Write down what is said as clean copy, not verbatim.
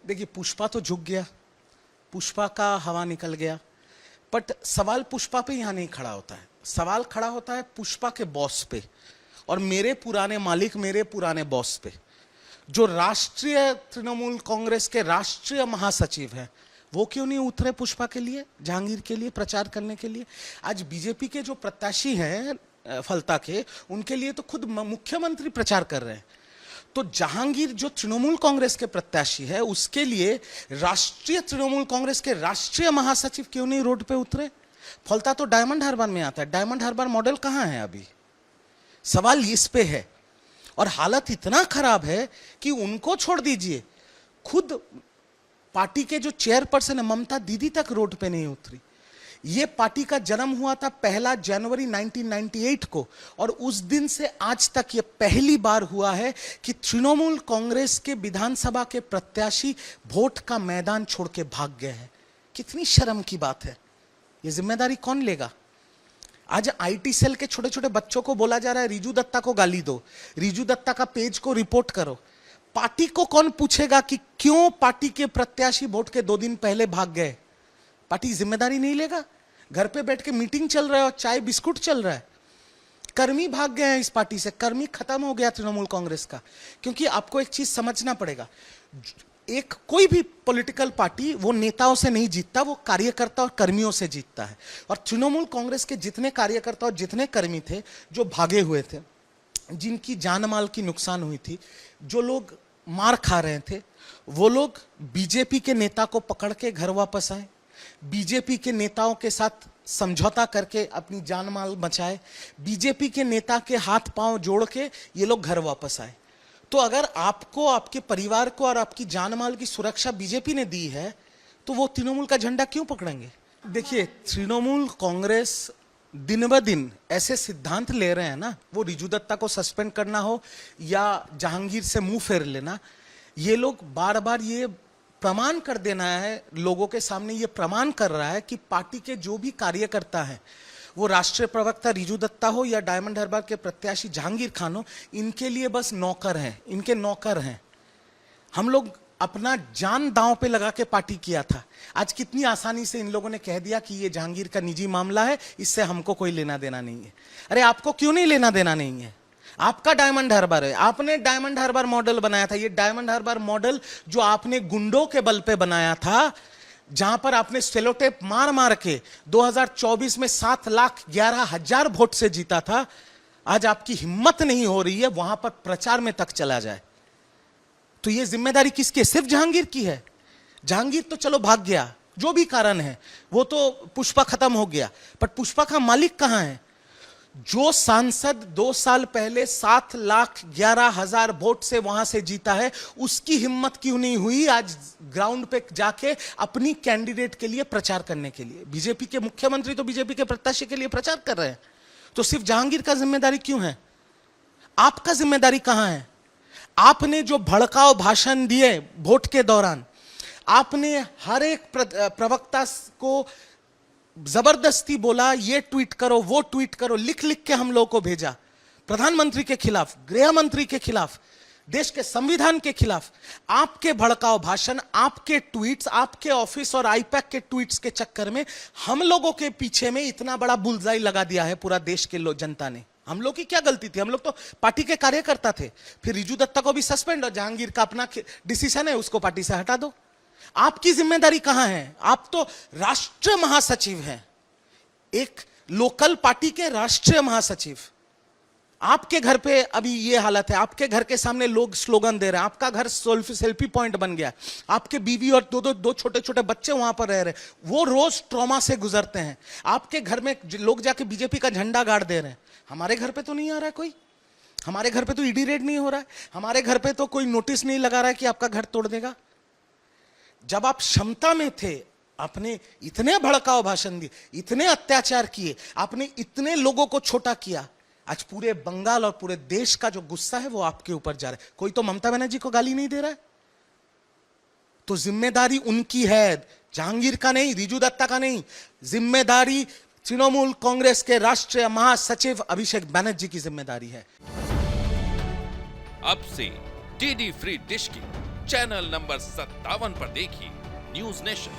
देखिए, पुष्पा तो झुक गया, पुष्पा का हवा निकल गया, बट सवाल पुष्पा पे यहां नहीं खड़ा होता है। सवाल खड़ा होता है पुष्पा के बॉस पे और मेरे पुराने मालिक, मेरे पुराने बॉस पे। जो राष्ट्रीय तृणमूल कांग्रेस के राष्ट्रीय महासचिव हैं, वो क्यों नहीं उतरे पुष्पा के लिए, जहांगीर के लिए प्रचार करने के लिए? आज बीजेपी के जो प्रत्याशी हैं फलता के, उनके लिए तो खुद मुख्यमंत्री प्रचार कर रहे हैं। तो जहांगीर जो तृणमूल कांग्रेस के प्रत्याशी है, उसके लिए राष्ट्रीय तृणमूल कांग्रेस के राष्ट्रीय महासचिव क्यों नहीं रोड पे उतरे? फलता तो डायमंड हार्बर में आता है, डायमंड हार्बर मॉडल कहां है अभी? सवाल इस पे है। और हालत इतना खराब है कि उनको छोड़ दीजिए, खुद पार्टी के जो चेयरपर्सन है ममता दीदी तक रोड पे नहीं उतरी। ये पार्टी का जन्म हुआ था 1 जनवरी 1998 को, और उस दिन से आज तक ये पहली बार हुआ है कि तृणमूल कांग्रेस के विधानसभा के प्रत्याशी वोट का मैदान छोड़ के भाग गए हैं। कितनी शर्म की बात है। ये जिम्मेदारी कौन लेगा? आज आईटी सेल के छोटे छोटे बच्चों को बोला जा रहा है रिजू दत्ता को गाली दो, रिजू दत्ता का पेज को रिपोर्ट करो। पार्टी को कौन पूछेगा कि क्यों पार्टी के प्रत्याशी वोट के 2 दिन पहले भाग गए? पार्टी जिम्मेदारी नहीं लेगा? घर पे बैठ के मीटिंग चल रहा है और चाय बिस्कुट चल रहा है। कर्मी भाग गए हैं इस पार्टी से, कर्मी खत्म हो गया तृणमूल कांग्रेस का। क्योंकि आपको एक चीज समझना पड़ेगा, एक कोई भी पॉलिटिकल पार्टी वो नेताओं से नहीं जीतता, वो कार्यकर्ता और कर्मियों से जीतता है। और तृणमूल कांग्रेस के जितने कार्यकर्ता और जितने कर्मी थे जो भागे हुए थे, जिनकी जान माल की नुकसान हुई थी, जो लोग मार खा रहे थे, वो लोग बीजेपी के नेता को पकड़ के घर वापस आए, बीजेपी के नेताओं के साथ समझौता करके अपनी जान माल बचाए, बीजेपी के नेता के हाथ पांव जोड़ के ये लोग घर वापस आए। तो अगर आपको, आपके परिवार को और आपकी जान माल की सुरक्षा बीजेपी ने दी है, तो वो तृणमूल का झंडा क्यों पकड़ेंगे? देखिए, तृणमूल कांग्रेस दिन ब दिन ऐसे सिद्धांत ले रहे हैं ना, वो रिजू दत्ता को सस्पेंड करना हो या जहांगीर से मुंह फेर लेना, ये लोग बार बार ये प्रमाण कर देना है लोगों के सामने, ये प्रमाण कर रहा है कि पार्टी के जो भी कार्यकर्ता हैं, वो राष्ट्रीय प्रवक्ता रिजू दत्ता हो या डायमंड हार्बर के प्रत्याशी जहांगीर खान हो, इनके लिए बस नौकर हैं, इनके नौकर हैं। हम लोग अपना जान दांव पे लगा के पार्टी किया था। आज कितनी आसानी से इन लोगों ने कह दिया कि ये जहांगीर का निजी मामला है, इससे हमको कोई लेना देना नहीं है। अरे आपको क्यों नहीं लेना देना नहीं है? आपका डायमंड हार्बर है, आपने डायमंड हार्बर मॉडल बनाया था। ये डायमंड हार्बर मॉडल जो आपने गुंडों के बल पे बनाया था, जहां पर आपने सेलोटेप मार मार के 2024 में 7,11,000 वोट से जीता था, आज आपकी हिम्मत नहीं हो रही है वहां पर प्रचार में तक चला जाए। तो ये जिम्मेदारी किसकी है? सिर्फ जहांगीर की है। जहांगीर तो चलो भाग गया, जो भी कारण है, वो तो पुष्पा खत्म हो गया, पर पुष्पा का मालिक कहां है? जो सांसद 2 साल पहले 7,11,000 वोट से वहां से जीता है, उसकी हिम्मत क्यों नहीं हुई आज ग्राउंड पे जाके अपनी कैंडिडेट के लिए प्रचार करने के लिए? बीजेपी के मुख्यमंत्री तो बीजेपी के प्रत्याशी के लिए प्रचार कर रहे हैं, तो सिर्फ जहांगीर का जिम्मेदारी क्यों है? आपका जिम्मेदारी कहां है? आपने जो भड़काऊ भाषण दिए वोट के दौरान, आपने हर एक प्रवक्ता को जबरदस्ती बोला ये ट्वीट करो, वो ट्वीट करो, लिख लिख के हम लोगों को भेजा, प्रधानमंत्री के खिलाफ, गृह मंत्री के खिलाफ, देश के संविधान के खिलाफ। आपके भड़काऊ भाषण, आपके ट्वीट्स, आपके ऑफिस और आईपैक के ट्वीट्स के चक्कर में हम लोगों के पीछे में इतना बड़ा बुलजाई लगा दिया है पूरा देश के जनता ने। हम लोग की क्या गलती थी? हम लोग तो पार्टी के कार्यकर्ता थे। फिर रिजू दत्ता को भी सस्पेंड, और जहांगीर का अपना डिसीजन है, उसको पार्टी से हटा दो। आपकी जिम्मेदारी कहां है? आप तो राष्ट्रीय महासचिव हैं, एक लोकल पार्टी के राष्ट्रीय महासचिव। आपके घर पे अभी ये हालत है, आपके घर के सामने लोग स्लोगन दे रहे हैं, आपका घर सेल्फी पॉइंट बन गया, आपके बीवी और दो छोटे छोटे बच्चे वहां पर रह रहे हैं, वो रोज ट्रॉमा से गुजरते हैं। आपके घर में लोग जाके बीजेपी का झंडा गाड़ दे रहे हैं। हमारे घर पे तो नहीं आ रहा है कोई, हमारे घर पे तो ईडी रेड नहीं हो रहा है, हमारे घर पे तो कोई नोटिस नहीं लगा रहा है कि आपका घर तोड़ देगा। जब आप क्षमता में थे, आपने इतने भड़काऊ भाषण दिए, इतने अत्याचार किए, आपने इतने लोगों को छोटा किया। आज पूरे बंगाल और पूरे देश का जो गुस्सा है वो आपके ऊपर जा रहा है। कोई तो ममता बनर्जी को गाली नहीं दे रहा है, तो जिम्मेदारी उनकी है, जहांगीर का नहीं, रिजू दत्ता का नहीं। जिम्मेदारी तृणमूल कांग्रेस के राष्ट्रीय महासचिव अभिषेक बनर्जी की जिम्मेदारी है। अब से डीडी फ्री डिश की चैनल नंबर 57 पर देखिए न्यूज नेशन।